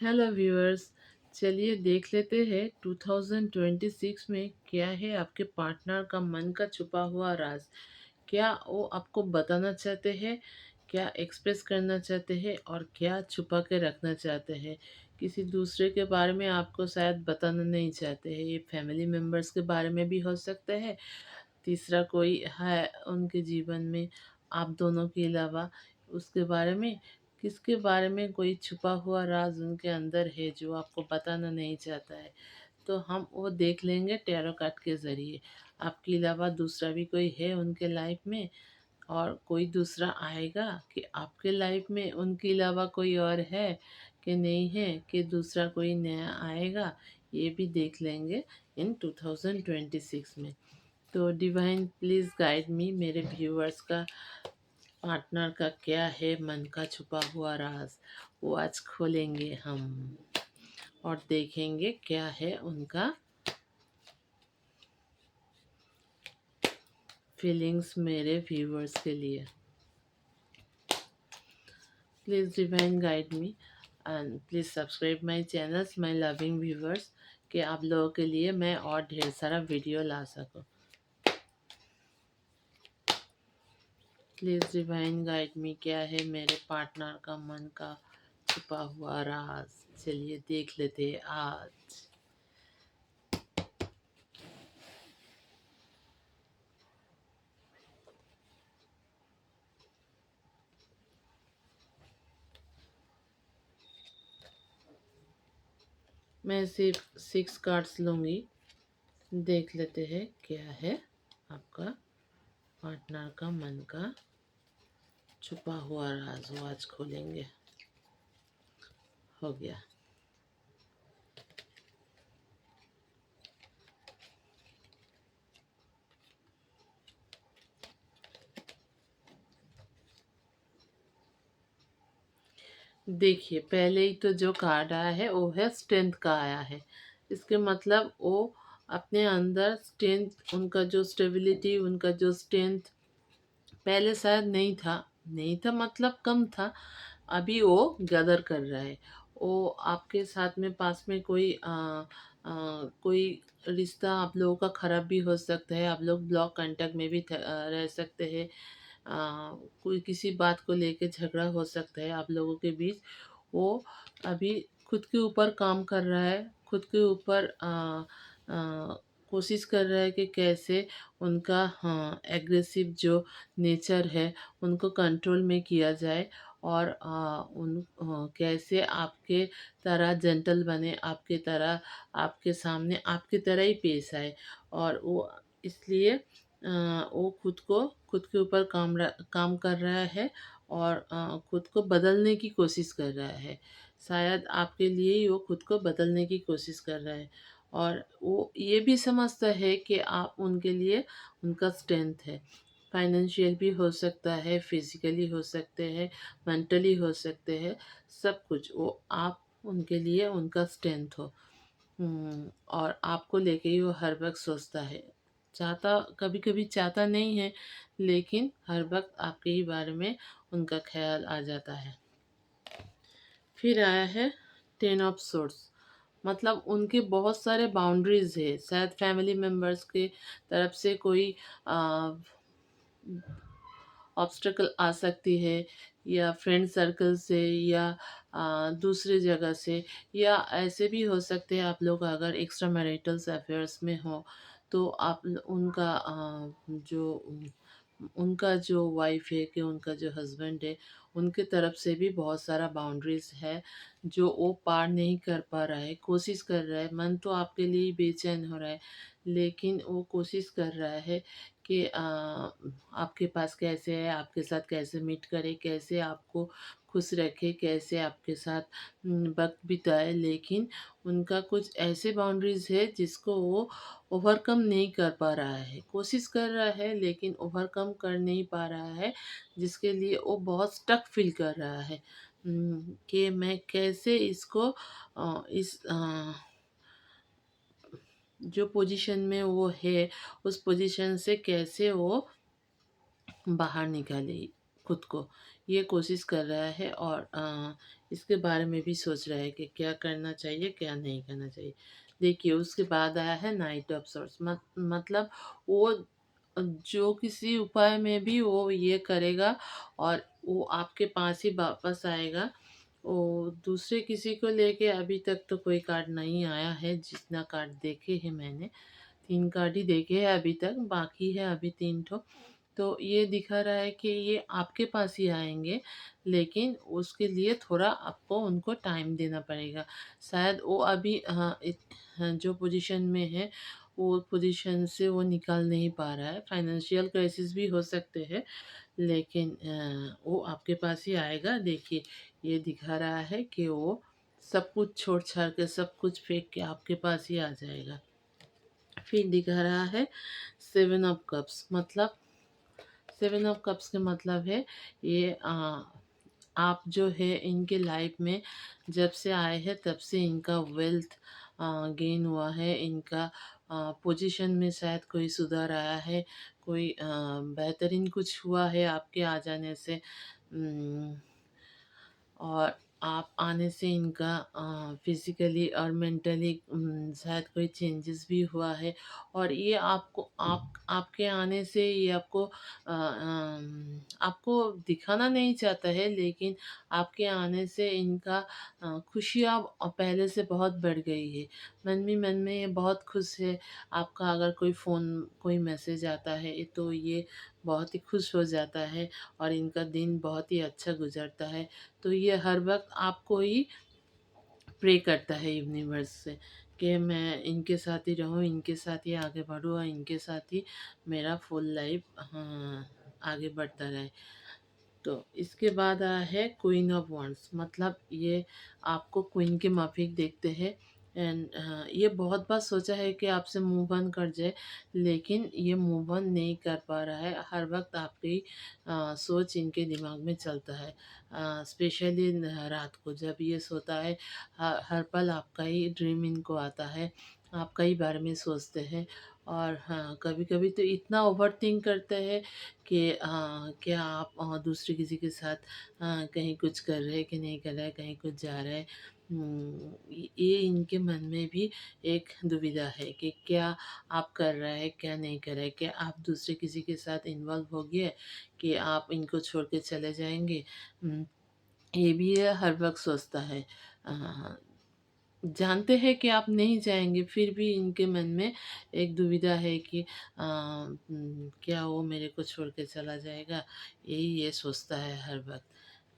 Hello viewers. चलिए देख लेते हैं 2026 में क्या है आपके पार्टनर का मन का छुपा हुआ राज। क्या वो आपको बताना चाहते हैं, क्या एक्सप्रेस करना चाहते हैं और क्या छुपा के रखना चाहते हैं। किसी दूसरे के बारे में आपको शायद बताना नहीं चाहते हैं, ये फैमिली मेम्बर्स के बारे में भी हो सकता है। तीसरा कोई है उनके जीवन में आप दोनों के अलावा, उसके बारे में, किसके बारे में कोई छुपा हुआ राज उनके अंदर है जो आपको बताना नहीं चाहता है। तो हम वो देख लेंगे टैरो कार्ड के ज़रिए। आपके अलावा दूसरा भी कोई है उनके लाइफ में, और कोई दूसरा आएगा कि आपके लाइफ में उनके अलावा कोई और है कि नहीं है, कि दूसरा कोई नया आएगा, ये भी देख लेंगे इन 2026 में। तो डिवाइन प्लीज़ गाइड मी, मेरे व्यूअर्स का पार्टनर का क्या है मन का छुपा हुआ राज, वो आज खोलेंगे हम और देखेंगे क्या है उनका फीलिंग्स मेरे व्यूअर्स के लिए। Please divine guide me and please subscribe my channels my loving viewers, कि आप लोगों के लिए मैं और ढेर सारा वीडियो ला सकूं। प्लीज़ डिवाइन गाइड मी, क्या है मेरे पार्टनर का मन का छुपा हुआ राज। चलिए देख लेते हैं आज। मैं सिर्फ 6 कार्ड्स लूँगी। देख लेते हैं क्या है आपका पार्टनर का मन का छुपा हुआ राज, वो आज खोलेंगे। हो गया। देखिए पहले ही तो जो कार्ड आया है वो है स्ट्रेंथ का आया है। इसके मतलब वो अपने अंदर स्ट्रेंथ, उनका जो स्टेबिलिटी, उनका जो स्ट्रेंथ पहले शायद नहीं था मतलब कम था। अभी वो गदर कर रहा है। वो आपके साथ में पास में कोई रिश्ता आप लोगों का ख़राब भी हो सकता है। आप लोग ब्लॉक कांटेक्ट में भी रह सकते हैं। कोई किसी बात को लेके झगड़ा हो सकता है आप लोगों के बीच। वो अभी खुद के ऊपर काम कर रहा है, खुद के ऊपर कोशिश कर रहा है कि कैसे उनका एग्रेसिव जो नेचर है उनको कंट्रोल में किया जाए, और कैसे आपके तरह जेंटल बने, आपके तरह, आपके सामने आपकी तरह ही पेश आए। और वो इसलिए वो खुद के ऊपर काम कर रहा है, और खुद को बदलने की कोशिश कर रहा है। शायद आपके लिए ही वो खुद को बदलने की कोशिश कर रहा है। और वो ये भी समझता है कि आप उनके लिए उनका स्ट्रेंथ है। फाइनेंशियल भी हो सकता है, फिजिकली हो सकते हैं, मेंटली हो सकते हैं, सब कुछ वो आप उनके लिए उनका स्ट्रेंथ हो। और आपको लेके ही वो हर वक्त सोचता है। चाहता, कभी कभी चाहता नहीं है, लेकिन हर वक्त आपके ही बारे में उनका ख्याल आ जाता है। फिर आया है 10 ऑफ सोर्ड्स। मतलब उनके बहुत सारे बाउंड्रीज है, शायद फैमिली मेम्बर्स के तरफ से कोई ऑब्स्टेकल आ सकती है, या फ्रेंड सर्कल से, या दूसरे जगह से, या ऐसे भी हो सकते हैं आप लोग अगर एक्स्ट्रा मैरिटल अफेयर्स में हो तो उनका जो वाइफ है, कि उनका जो हस्बैंड है, उनके तरफ से भी बहुत सारा बाउंड्रीज है जो वो पार नहीं कर पा रहा है। कोशिश कर रहा है, मन तो आपके लिए ही बेचैन हो रहा है, लेकिन वो कोशिश कर रहा है कि आपके पास कैसे है, आपके साथ कैसे मीट करे, कैसे आपको खुश रखे, कैसे आपके साथ वक्त बिताए। लेकिन उनका कुछ ऐसे बाउंड्रीज है जिसको वो ओवरकम नहीं कर पा रहा है। कोशिश कर रहा है लेकिन ओवरकम कर नहीं पा रहा है, जिसके लिए वो बहुत स्टक फील कर रहा है। कि मैं कैसे इसको इस जो पोजीशन में वो है, उस पोजीशन से कैसे वो बाहर निकाले खुद को, ये कोशिश कर रहा है। और इसके बारे में भी सोच रहा है कि क्या करना चाहिए, क्या नहीं करना चाहिए। देखिए, उसके बाद आया है नाइट ऑफ सॉर्ट्स, मतलब वो जो किसी उपाय में भी वो ये करेगा और वो आपके पास ही वापस आएगा। वो दूसरे किसी को लेके अभी तक तो कोई कार्ड नहीं आया है, जितना कार्ड देखे हैं मैंने। 3 कार्ड ही देखे हैं अभी तक, बाकी है अभी 3 ठो। तो ये दिखा रहा है कि ये आपके पास ही आएँगे, लेकिन उसके लिए थोड़ा आपको उनको टाइम देना पड़ेगा। शायद वो अभी जो पोज़ीशन में है, वो पोज़ीशन से वो निकल नहीं पा रहा है। फाइनेंशियल क्राइसिस भी हो सकते हैं, लेकिन वो आपके पास ही आएगा। देखिए, ये दिखा रहा है कि वो सब कुछ छोड़-छाड़ के, सब कुछ फेंक के आपके पास ही आ जाएगा। फिर दिखा रहा है 7 ऑफ कप्स, मतलब 7 ऑफ कप्स का मतलब है ये आप जो है इनके लाइफ में जब से आए हैं तब से इनका वेल्थ गेन हुआ है। इनका पोजीशन में शायद कोई सुधार आया है, कोई बेहतरीन कुछ हुआ है आपके आ जाने से। उम, और आप आने से इनका फिज़िकली और मेंटली शायद कोई चेंजेस भी हुआ है। और ये आपके आने से ये आपको दिखाना नहीं चाहता है, लेकिन आपके आने से इनका खुशियाँ पहले से बहुत बढ़ गई है। मन ही मन में ये बहुत खुश है। आपका अगर कोई मैसेज आता है तो ये बहुत ही खुश हो जाता है और इनका दिन बहुत ही अच्छा गुज़रता है। तो ये हर वक़्त आपको ही प्रे करता है यूनिवर्स से कि मैं इनके साथ ही रहूँ, इनके साथ ही आगे बढ़ूँ और इनके साथ ही मेरा फुल लाइफ आगे बढ़ता रहे। तो इसके बाद आया है क्वीन ऑफ वांड्स, मतलब ये आपको क्वीन के माफिक देखते हैं। एंड ये बहुत बार सोचा है कि आपसे मूव ऑन कर जाए, लेकिन ये मूव ऑन नहीं कर पा रहा है। हर वक्त आपकी सोच इनके दिमाग में चलता है, स्पेशली रात को जब ये सोता है। हर पल आपका ही ड्रीम इनको आता है, आपका ही बारे में सोचते हैं। और हाँ, कभी कभी तो इतना ओवर थिंक करते हैं कि क्या आप दूसरे किसी के साथ कहीं कुछ कर रहे हैं कि नहीं कर रहे हैं, कहीं कुछ जा रहे हैं। ये इनके मन में भी एक दुविधा है कि क्या आप कर रहे हैं, क्या नहीं कर रहे हैं, क्या आप दूसरे किसी के साथ इन्वॉल्व हो गए कि आप इनको छोड़ के चले जाएंगे। उम, ये भी ये हर वक़्त सोचता है। अ, जानते हैं कि आप नहीं जाएँगे, फिर भी इनके मन में एक दुविधा है कि क्या वो मेरे को छोड़ के चला जाएगा? यही ये सोचता है हर वक़्त।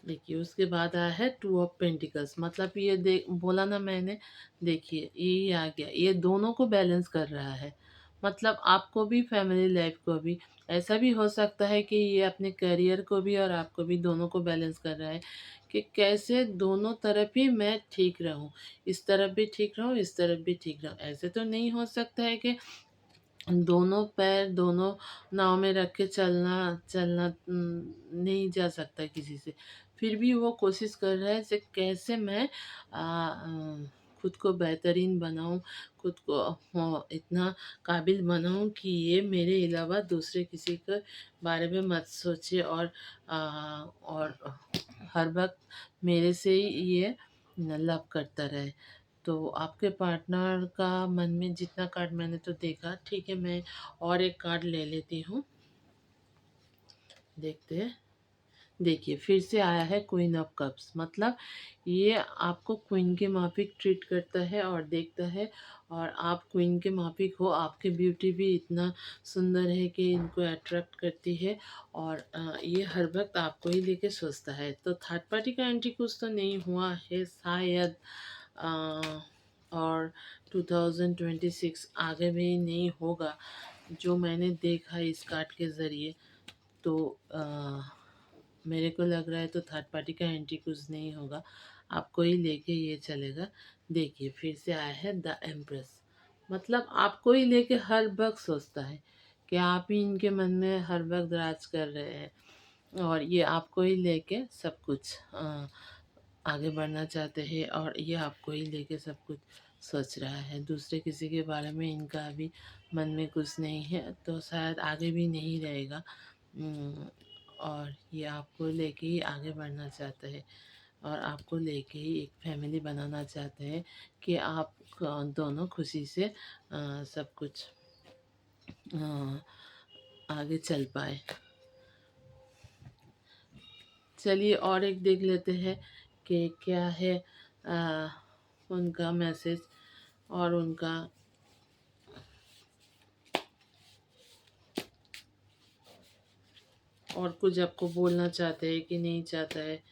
देखिए, उसके बाद आया है 2 ऑफ पेंटिकल्स, मतलब ये दे बोला ना मैंने, देखिए यही आ गया। ये दोनों को बैलेंस कर रहा है, मतलब आपको भी फैमिली लाइफ़ को भी। ऐसा भी हो सकता है कि ये अपने करियर को भी और आपको भी, दोनों को बैलेंस कर रहा है कि कैसे दोनों तरफ ही मैं ठीक रहूँ। इस तरफ भी ठीक रहूँ, इस तरफ भी ठीक रहूँ। ऐसे तो नहीं हो सकता है कि दोनों पैर दोनों नाव में रख के चलना चलना नहीं जा सकता किसी से। फिर भी वो कोशिश कर रहा है कि कैसे मैं खुद को बेहतरीन बनाऊँ, खुद को इतना काबिल बनाऊँ कि ये मेरे अलावा दूसरे किसी के बारे में मत सोचे और हर वक़्त मेरे से ही ये लव करता रहे। तो आपके पार्टनर का मन में जितना कार्ड मैंने तो देखा, ठीक है, मैं और एक कार्ड ले लेती हूँ, देखते हैं। देखिए, फिर से आया है क्वीन ऑफ कप्स, मतलब ये आपको क्वीन के माफिक ट्रीट करता है और देखता है, और आप क्वीन के माफिक हो। आपकी ब्यूटी भी इतना सुंदर है कि इनको अट्रैक्ट करती है, और ये हर वक्त आपको ही लेके सोचता है। तो थर्ड पार्टी का एंट्री कुछ तो नहीं हुआ है शायद, अ, और 2026 आगे भी नहीं होगा, जो मैंने देखा इस कार्ड के ज़रिए। तो मेरे को लग रहा है तो थर्ड पार्टी का एंट्री कुछ नहीं होगा, आपको ही लेके ये चलेगा। देखिए, फिर से आया है द एम्प्रेस, मतलब आपको ही लेके हर वक्त सोचता है कि आप ही इनके मन में हर वक्त राज कर रहे हैं, और ये आपको ही लेके सब कुछ आगे बढ़ना चाहते हैं, और ये आपको ही लेके सब कुछ सोच रहा है। दूसरे किसी के बारे में इनका अभी मन में कुछ नहीं है, तो शायद आगे भी नहीं रहेगा। और ये आपको लेके ही आगे बढ़ना चाहता है, और आपको लेके ही एक फैमिली बनाना चाहते हैं कि आप दोनों खुशी से सब कुछ अ, आगे चल पाए। चलिए और एक देख लेते हैं कि क्या है अ, उनका मैसेज और उनका और कुछ आपको बोलना चाहते हैं कि नहीं चाहता है।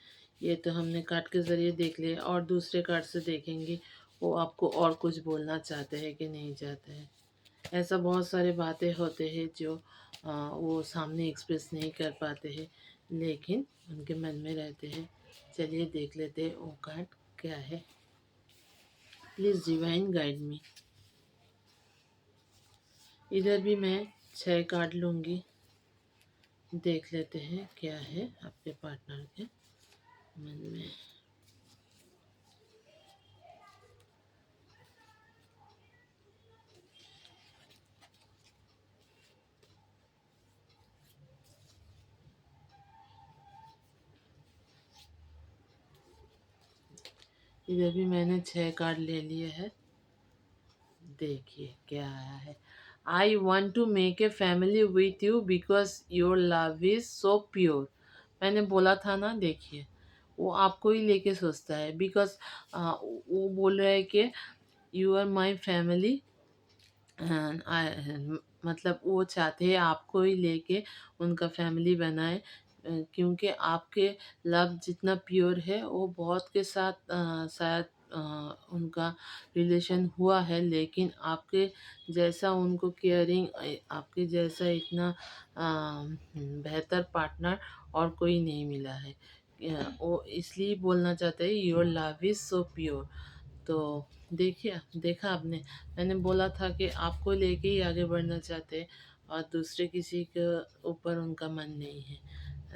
ये तो हमने कार्ड के ज़रिए देख लिया और दूसरे कार्ड से देखेंगे वो आपको और कुछ बोलना चाहते हैं कि नहीं चाहते हैं। ऐसा बहुत सारे बातें होते हैं जो वो सामने एक्सप्रेस नहीं कर पाते हैं लेकिन उनके मन में रहते हैं। चलिए देख लेते हैं वो कार्ड क्या है। Please divine guide me. इधर भी मैं 6 कार्ड लूँगी। देख लेते हैं क्या है आपके पार्टनर के मन में। इधर भी मैंने 6 कार्ड ले लिए हैं। देखिए क्या आया है। I want to make a family with you because your love is so pure. मैंने बोला था ना, देखिए वो आपको ही लेके सोचता है बिकॉज वो बोल रहा है कि यू आर माई फैमिली। मतलब वो चाहते हैं आपको ही लेके उनका फैमिली बनाए क्योंकि आपके लव जितना प्योर है वो बहुत के साथ शायद उनका रिलेशन हुआ है लेकिन आपके जैसा उनको केयरिंग आपके जैसा इतना बेहतर पार्टनर और कोई नहीं मिला है। वो इसलिए बोलना चाहते हैं your love is so pure. तो देखिए देखा आपने, मैंने बोला था कि आपको लेके ही आगे बढ़ना चाहते हैं और दूसरे किसी के ऊपर उनका मन नहीं है।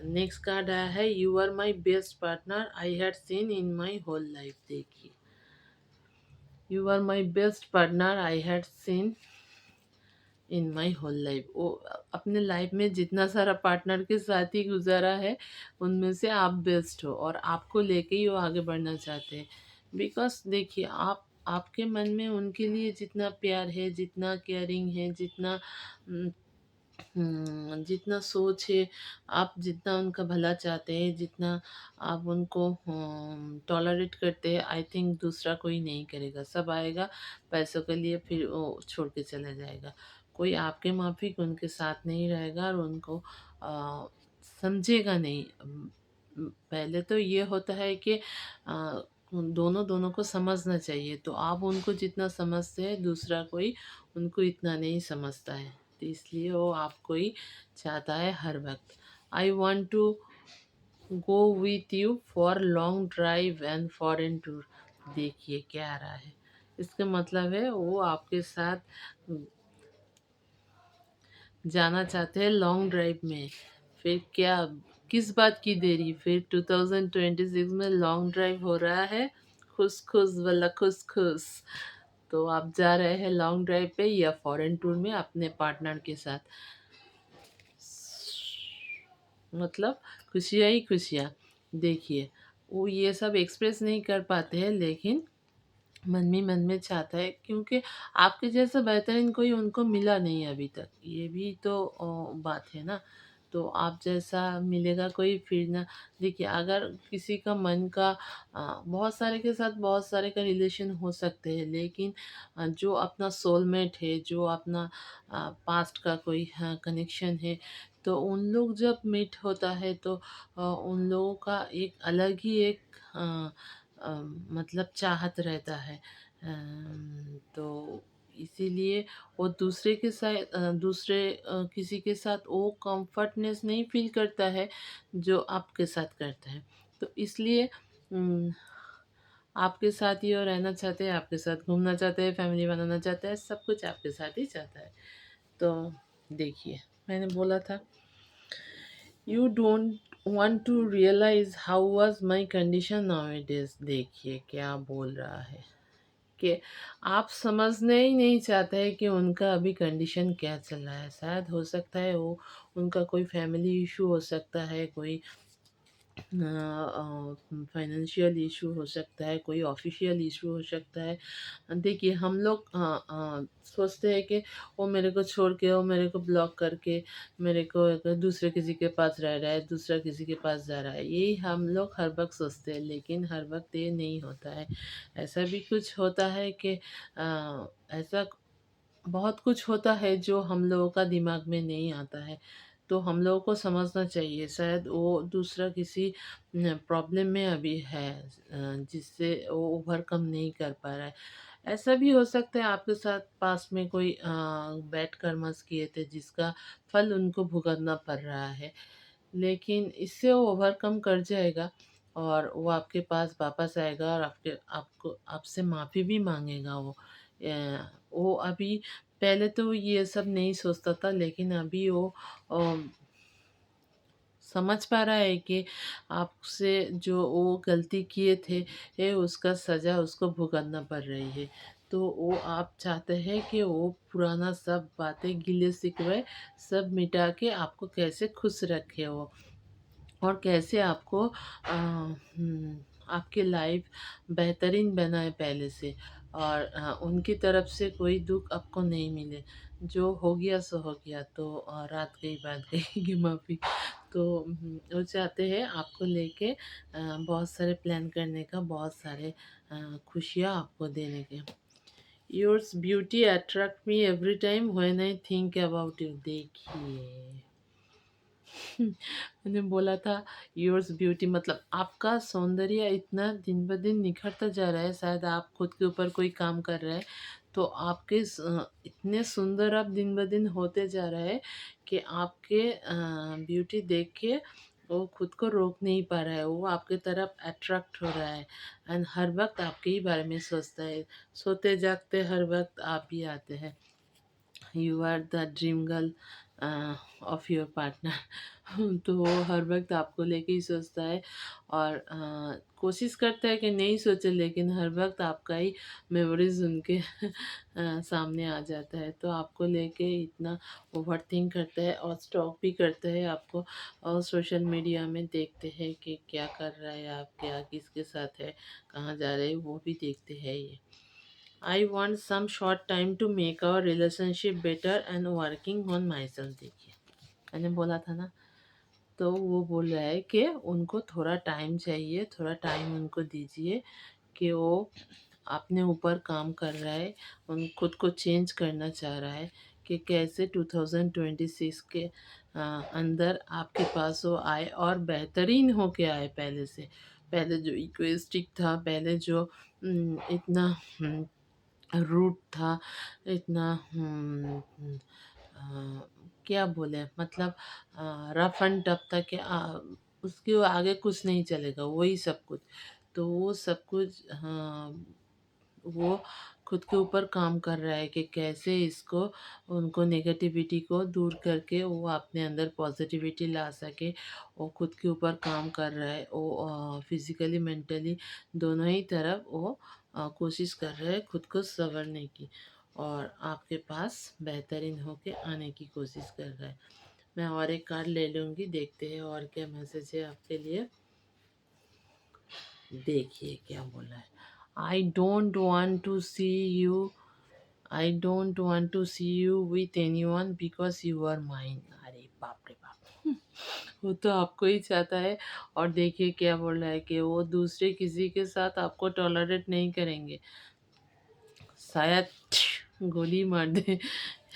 नेक्स्ट कार्ड आया है you are my best partner I had seen in my whole life. देखिए you are my best partner I had seen in my whole life. वो अपने लाइफ में जितना सारा पार्टनर के साथ ही गुजारा है उनमें से आप बेस्ट हो और आपको लेके ही वो आगे बढ़ना चाहते हैं। बिकॉज देखिए आपके मन में उनके लिए जितना प्यार है, जितना केयरिंग है, जितना जितना सोच है, आप जितना उनका भला चाहते हैं, जितना आप उनको टॉलरेट करते हैं, आई थिंक दूसरा कोई नहीं करेगा। सब आएगा पैसों के लिए फिर वो छोड़ के चला जाएगा। कोई आपके माफिक उनके साथ नहीं रहेगा और उनको समझेगा नहीं। पहले तो ये होता है कि दोनों दोनों को समझना चाहिए। तो आप उनको जितना समझते हैं दूसरा कोई उनको इतना नहीं समझता है। तो इसलिए वो आपको ही चाहता है हर वक्त। I want to go with you for long drive and foreign tour. देखिए क्या आ रहा है। इसका मतलब है वो आपके साथ जाना चाहते हैं लॉन्ग ड्राइव में। फिर क्या, किस बात की देरी, फिर 2026 में लॉन्ग ड्राइव हो रहा है। खुश खुश वाला खुश खुश। तो आप जा रहे हैं लॉन्ग ड्राइव पे या फॉरेन टूर में अपने पार्टनर के साथ। मतलब खुशियाँ ही खुशियाँ। देखिए वो ये सब एक्सप्रेस नहीं कर पाते हैं लेकिन मन में चाहता है क्योंकि आपके जैसा बेहतरीन कोई उनको मिला नहीं अभी तक। ये भी तो बात है ना। तो आप जैसा मिलेगा कोई फिर ना। देखिए अगर किसी का मन का बहुत सारे के साथ बहुत सारे का रिलेशन हो सकते हैं लेकिन जो अपना सोलमेट है, जो अपना पास्ट का कोई कनेक्शन है, तो उन लोग जब मीट होता है तो उन लोगों का एक अलग ही एक मतलब चाहत रहता है। तो इसीलिए वो दूसरे के साथ दूसरे किसी के साथ वो कंफर्टनेस नहीं फील करता है जो आपके साथ करता है। तो इसलिए अम, आपके साथ ही वो रहना चाहते हैं, आपके साथ घूमना चाहते हैं, फैमिली बनाना चाहते हैं, सब कुछ आपके साथ ही चाहता है। तो देखिए मैंने बोला था you don't want to realize how was my condition nowadays। देखिए क्या बोल रहा है कि आप समझने ही नहीं चाहते हैं कि उनका अभी कंडीशन क्या चल रहा है। शायद हो सकता है वो उनका कोई फैमिली इशू हो सकता है, कोई फाइनेंशियल इशू हो सकता है, कोई ऑफिशियल इशू हो सकता है। देखिए हम लोग सोचते हैं कि वो मेरे को छोड़ के, वो मेरे को ब्लॉक करके मेरे को एक दूसरे किसी के पास रह रहा है, दूसरा किसी के पास जा रहा है, यही हम लोग हर वक्त सोचते हैं। लेकिन हर वक्त ये नहीं होता है। ऐसा भी कुछ होता है कि ऐसा बहुत कुछ होता है जो हम लोगों का दिमाग में नहीं आता है। तो हम लोगों को समझना चाहिए, शायद वो दूसरा किसी प्रॉब्लम में अभी है, जिससे वो ओवरकम नहीं कर पा रहा है। ऐसा भी हो सकता है आपके साथ पास में कोई बैड कर्मस किए थे जिसका फल उनको भुगतना पड़ रहा है। लेकिन इससे वो ओवरकम कर जाएगा और वो आपके पास वापस आएगा और आपको आपसे माफ़ी भी मांगेगा वो। वो अभी पहले तो ये सब नहीं सोचता था, लेकिन अभी वो समझ पा रहा है कि आपसे जो वो गलती किए थे, उसका सज़ा उसको भुगतना पड़ रही है। तो वो आप चाहते हैं कि वो पुराना सब बातें गिले शिकवे सब मिटा के आपको कैसे खुश रखे वो, और कैसे आपको आपकी लाइफ बेहतरीन बनाए पहले से, और उनकी तरफ से कोई दुख आपको नहीं मिले। जो हो गया सो हो गया, तो रात गई बात गई की माफ़ी। तो वो चाहते हैं आपको लेके बहुत सारे प्लान करने का, बहुत सारे खुशियाँ आपको देने के। Yours beauty attract me every time when I think about you. देखिए मैंने बोला था योर्स ब्यूटी मतलब आपका सौंदर्य इतना दिन ब दिन निखरता जा रहा है। शायद आप खुद के ऊपर कोई काम कर रहे हैं, तो आपके इतने सुंदर आप दिन ब दिन होते जा रहे हैं कि आपके ब्यूटी देख के वो खुद को रोक नहीं पा रहा है, वो आपके तरफ अट्रैक्ट हो रहा है। एंड हर वक्त आपके ही बारे में सोचता है, सोते जागते हर वक्त आप ही आते हैं। You are the dream girl of your partner. तो वो हर वक्त आपको लेके ही सोचता है, और कोशिश करता है कि नहीं सोचे, लेकिन हर वक्त आपका ही मेमोरीज उनके सामने आ जाता है। तो आपको लेके इतना ओवर थिंक करता है और स्टॉक भी करता है आपको, और सोशल मीडिया में देखते हैं कि क्या कर रहा है आप, क्या किसके साथ है, कहाँ जा रहे हैं, वो भी देखते हैं ये। I want some short time to make our relationship better and working on myself. देखिए मैंने बोला था ना। तो वो बोल रहा है कि उनको थोड़ा टाइम चाहिए, थोड़ा टाइम उनको दीजिए कि वो अपने ऊपर काम कर रहा है, उन खुद को चेंज करना चाह रहा है कि कैसे 2026 के अंदर आपके पास वो आए और बेहतरीन हो के आए पहले से। पहले जो इक्वेस्टिक था, पहले जो इतना रूट था, इतना क्या बोले मतलब रफ एंड टफ था कि उसके आगे कुछ नहीं चलेगा, वही सब कुछ। तो वो सब कुछ वो खुद के ऊपर काम कर रहा है कि कैसे इसको उनको नेगेटिविटी को दूर करके वो अपने अंदर पॉजिटिविटी ला सके। वो खुद के ऊपर काम कर रहा है, वो फिज़िकली मेंटली दोनों ही तरफ वो कोशिश कर रहा है खुद को संवरने की, और आपके पास बेहतरीन होके आने की कोशिश कर रहा है। मैं और एक कार्ड ले लूँगी, देखते हैं और क्या मैसेज है आपके लिए। देखिए क्या बोला है। I don't want to see you, I don't want to see you with anyone because you are mine. अरे बाप रे बाप वो तो आपको ही चाहता है। और देखिए क्या बोल रहा है कि वो दूसरे किसी के साथ आपको टॉलरेट नहीं करेंगे, शायद गोली मार दे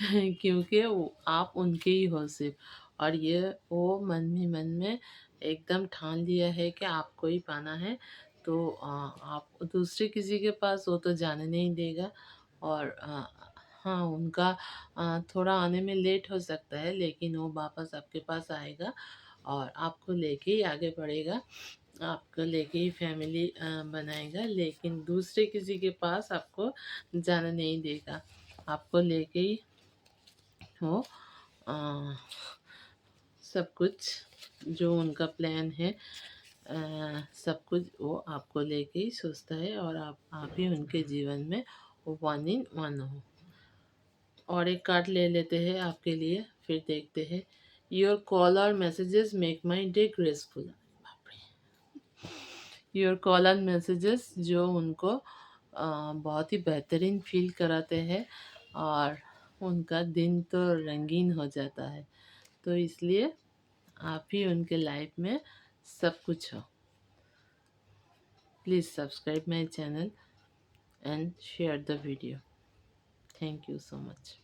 क्योंकि आप उनके ही हो सिर्फ। और ये वो मन ही मन में एकदम ठान लिया है कि आपको ही पाना है। तो आप दूसरे किसी के पास वो तो जाने नहीं देगा। और हाँ उनका थोड़ा आने में लेट हो सकता है, लेकिन वो वापस आपके पास आएगा और आपको लेके ही आगे बढ़ेगा, आपको लेके ही फैमिली बनाएगा। लेकिन दूसरे किसी के पास आपको जाने नहीं देगा, आपको लेके ही वो अ, सब कुछ जो उनका प्लान है सब कुछ वो आपको लेके ही सोचता है, और आप ही उनके जीवन में वन इन वन हो। और एक कार्ड ले लेते हैं आपके लिए, फिर देखते हैं। योर कॉल और messages make my day graceful. Your call and messages जो उनको बहुत ही बेहतरीन फील कराते हैं और उनका दिन तो रंगीन हो जाता है। तो इसलिए आप ही उनके लाइफ में सब कुछ हो। Please subscribe my channel and share the video. Thank you so much.